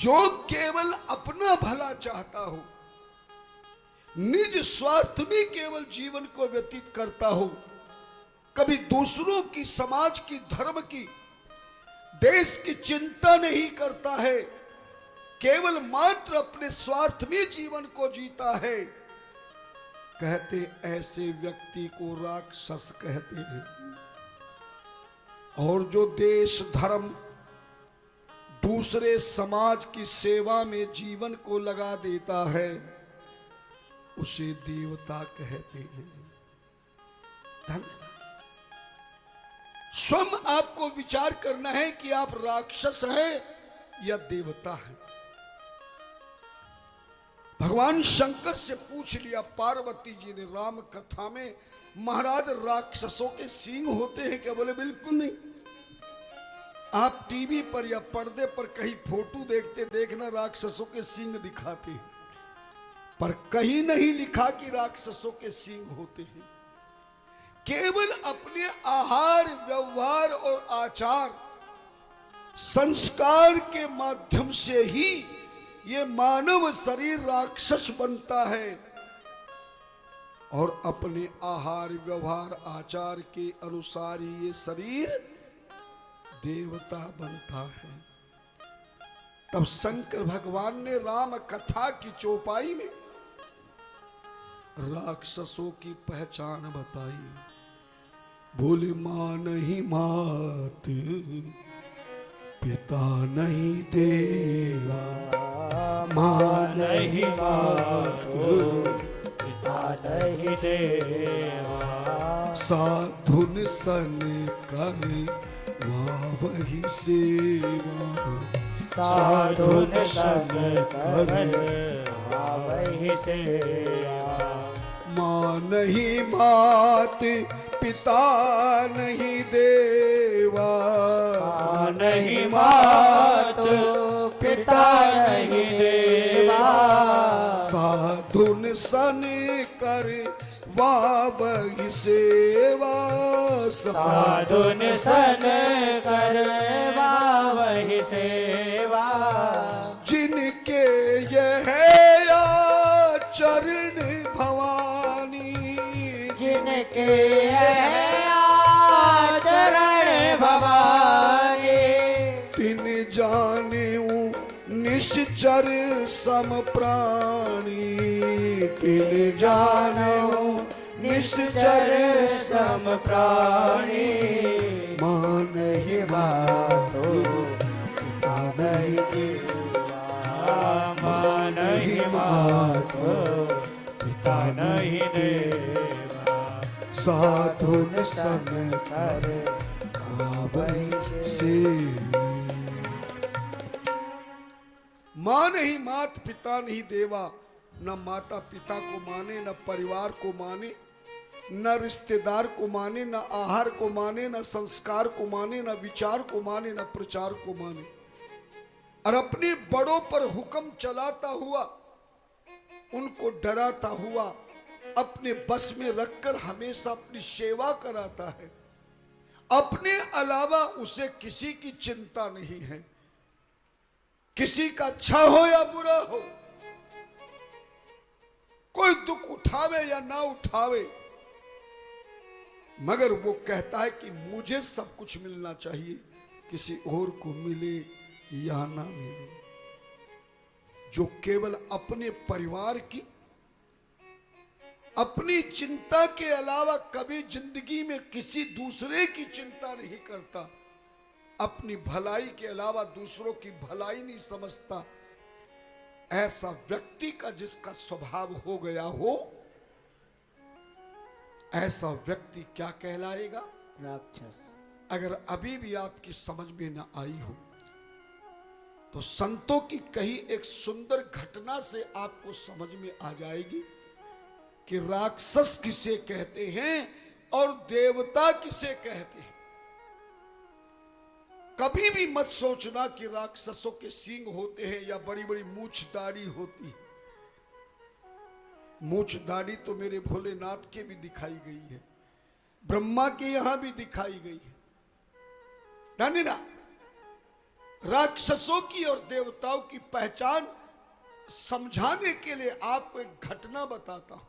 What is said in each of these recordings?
जो केवल अपना भला चाहता हो, निज स्वार्थ में केवल जीवन को व्यतीत करता हो, कभी दूसरों की, समाज की, धर्म की, देश की चिंता नहीं करता है, केवल मात्र अपने स्वार्थ में जीवन को जीता है, कहते ऐसे व्यक्ति को राक्षस कहते हैं। और जो देश, धर्म, दूसरे समाज की सेवा में जीवन को लगा देता है, उसे देवता कहते हैं। धन्यवाद। स्वयं आपको विचार करना है कि आप राक्षस हैं या देवता हैं। भगवान शंकर से पूछ लिया पार्वती जी ने राम कथा में, महाराज राक्षसों के सींग होते हैं क्या? बोले बिल्कुल नहीं। आप टीवी पर या पर्दे पर कहीं फोटो देखते देखना राक्षसों के सींग दिखाते हैं, पर कहीं नहीं लिखा कि राक्षसों के सींग होते हैं। केवल अपने आहार, व्यवहार और आचार, संस्कार के माध्यम से ही ये मानव शरीर राक्षस बनता है और अपने आहार, व्यवहार, आचार के अनुसार ही ये शरीर देवता बनता है। तब शंकर भगवान ने राम कथा की चौपाई में राक्षसों की पहचान बताई। बोले मां नहीं मात, पिता नहीं देवा, मां नहीं मात, पिता नहीं देवा, साधुन सन कर वही सेवा, साधुन सन कर वही सेवा, मां नहीं मात, पिता नहीं देवा, मां नहीं मात, पिता नहीं देवा, साधुन सन कर वही सेवा, साधुन सन कर वही सेवा, जिनके यह चरण भवानी, जिनके चरण भवानी, तिन जानेऊ निश्चर सम प्राणी, तिन जानेऊ निश्चर सम प्राणी, मान नहीं मातो पिता नहीं देवा, मां नहीं मातो पिता नहीं देवा, साधुन सन कर वही से। मां नहीं मात, पिता नहीं देवा, न माता पिता को माने, न परिवार को माने, न रिश्तेदार को माने, न आहार को माने, न संस्कार को माने, न विचार को माने, न प्रचार को माने, और अपने बड़ों पर हुक्म चलाता हुआ, उनको डराता हुआ, अपने बस में रखकर हमेशा अपनी सेवा कराता है। अपने अलावा उसे किसी की चिंता नहीं है, किसी का अच्छा हो या बुरा हो, कोई दुख उठावे या ना उठावे, मगर वो कहता है कि मुझे सब कुछ मिलना चाहिए, किसी और को मिले या ना मिले। जो केवल अपने परिवार की, अपनी चिंता के अलावा कभी जिंदगी में किसी दूसरे की चिंता नहीं करता, अपनी भलाई के अलावा दूसरों की भलाई नहीं समझता, ऐसा व्यक्ति का जिसका स्वभाव हो गया हो, ऐसा व्यक्ति क्या कहलाएगा? राक्षस। अगर अभी भी आपकी समझ में न आई हो तो संतों की कही एक सुंदर घटना से आपको समझ में आ जाएगी कि राक्षस किसे कहते हैं और देवता किसे कहते हैं। कभी भी मत सोचना कि राक्षसों के सींग होते हैं या बड़ी बड़ी मूछ दाढ़ी होती है। मूछ दाढ़ी तो मेरे भोलेनाथ के भी दिखाई गई है, ब्रह्मा के यहां भी दिखाई गई है, ना? राक्षसों की और देवताओं की पहचान समझाने के लिए आपको एक घटना बताता हूं।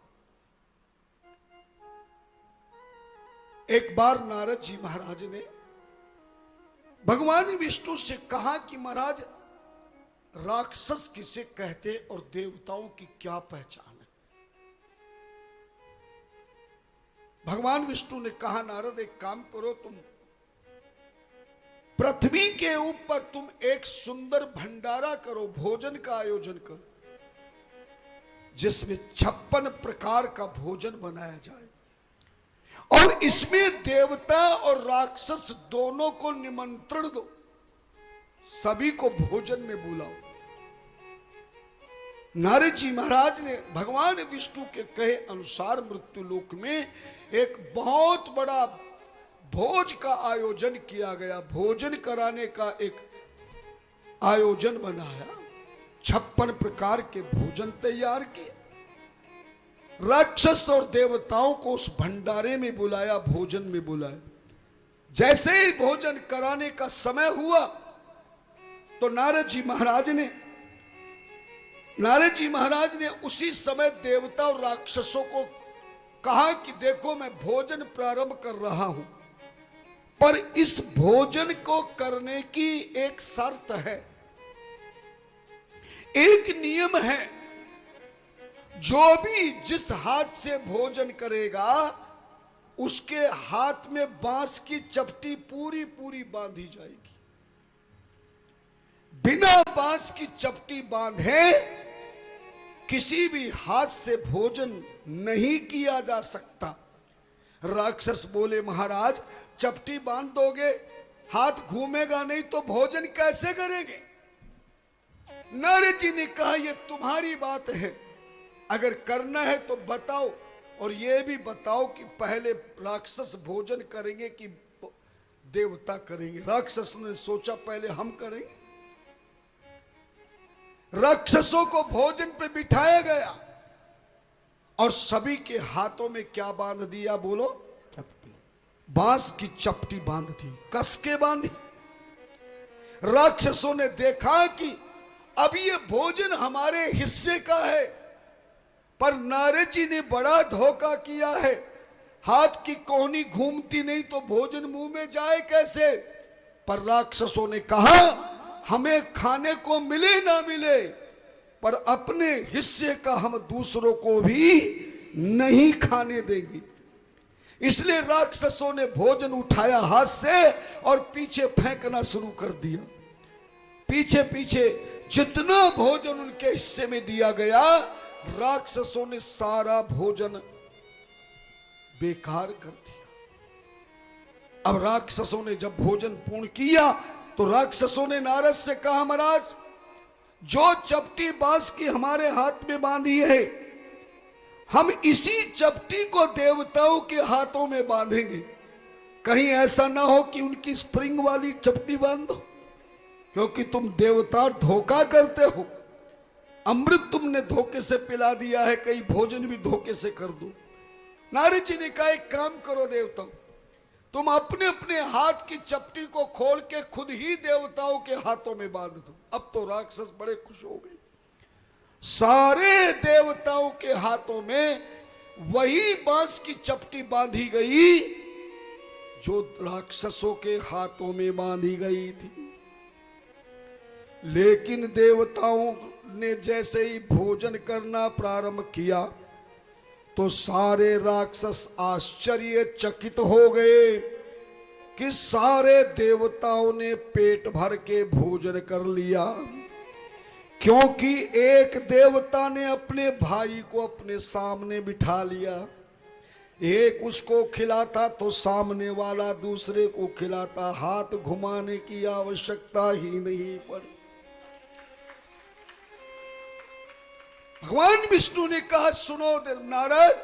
एक बार नारद जी महाराज ने भगवान विष्णु से कहा कि महाराज, राक्षस किसे कहते और देवताओं की क्या पहचान है। भगवान विष्णु ने कहा, नारद एक काम करो, तुम पृथ्वी के ऊपर तुम एक सुंदर भंडारा करो, भोजन का आयोजन करो, जिसमें 56 प्रकार का भोजन बनाया जाए और इसमें देवता और राक्षस दोनों को निमंत्रण दो, सभी को भोजन में बुलाओ। नारद जी महाराज ने भगवान विष्णु के कहे अनुसार मृत्युलोक में एक बहुत बड़ा भोज का आयोजन किया गया। भोजन कराने का एक आयोजन बनाया, 56 प्रकार के भोजन तैयार किए, राक्षस और देवताओं को उस भंडारे में बुलाया, भोजन में बुलाया। जैसे ही भोजन कराने का समय हुआ तो नारद जी महाराज ने उसी समय देवता और राक्षसों को कहा कि देखो, मैं भोजन प्रारंभ कर रहा हूं, पर इस भोजन को करने की एक शर्त है, एक नियम है। जो भी जिस हाथ से भोजन करेगा उसके हाथ में बांस की चपटी पूरी पूरी बांधी जाएगी। बिना बांस की चपटी बांधे किसी भी हाथ से भोजन नहीं किया जा सकता। राक्षस बोले, महाराज चपटी बांध दोगे, हाथ घूमेगा नहीं तो भोजन कैसे करेंगे। नारद जी ने कहा, यह तुम्हारी बात है, अगर करना है तो बताओ, और यह भी बताओ कि पहले राक्षस भोजन करेंगे कि देवता करेंगे। राक्षस ने सोचा पहले हम करेंगे। राक्षसों को भोजन पे बिठाया गया और सभी के हाथों में क्या बांध दिया, बोलो, चपटी, बांस की चपटी बांध दी, कस के बांधी। राक्षसों ने देखा कि अब ये भोजन हमारे हिस्से का है, पर नारद जी ने बड़ा धोखा किया है, हाथ की कोहनी घूमती नहीं तो भोजन मुंह में जाए कैसे। पर राक्षसों ने कहा, हमें खाने को मिले ना मिले, पर अपने हिस्से का हम दूसरों को भी नहीं खाने देंगे। इसलिए राक्षसों ने भोजन उठाया हाथ से और पीछे फेंकना शुरू कर दिया। पीछे पीछे जितना भोजन उनके हिस्से में दिया गया, राक्षसों ने सारा भोजन बेकार कर दिया। अब राक्षसों ने जब भोजन पूर्ण किया तो राक्षसों ने नारद से कहा, महाराज जो चपटी बांस की हमारे हाथ में बांधी है, हम इसी चपटी को देवताओं के हाथों में बांधेंगे। कहीं ऐसा ना हो कि उनकी स्प्रिंग वाली चपटी बांध दो, क्योंकि तुम देवता धोखा करते हो। अमृत तुमने धोखे से पिला दिया है, कहीं भोजन भी धोखे से कर दो। नारद जी ने कहा, एक काम करो देवताओं, तुम अपने अपने हाथ की चपटी को खोल के खुद ही देवताओं के हाथों में बांध दो। अब तो राक्षस बड़े खुश हो गए। सारे देवताओं के हाथों में वही बांस की चपटी बांधी गई जो राक्षसों के हाथों में बांधी गई थी। लेकिन देवताओं ने जैसे ही भोजन करना प्रारंभ किया तो सारे राक्षस आश्चर्यचकित हो गए कि सारे देवताओं ने पेट भर के भोजन कर लिया, क्योंकि एक देवता ने अपने भाई को अपने सामने बिठा लिया। एक उसको खिलाता तो सामने वाला दूसरे को खिलाता, हाथ घुमाने की आवश्यकता ही नहीं पड़ी। भगवान विष्णु ने कहा, सुनो नारद,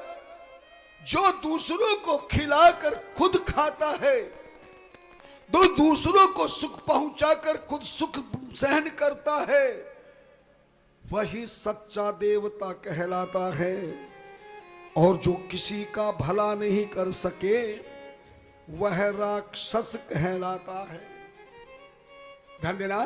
जो दूसरों को खिलाकर खुद खाता है, जो दूसरों को सुख पहुंचाकर खुद सुख सहन करता है, वही सच्चा देवता कहलाता है। और जो किसी का भला नहीं कर सके वह राक्षस कहलाता है। ध्यान देना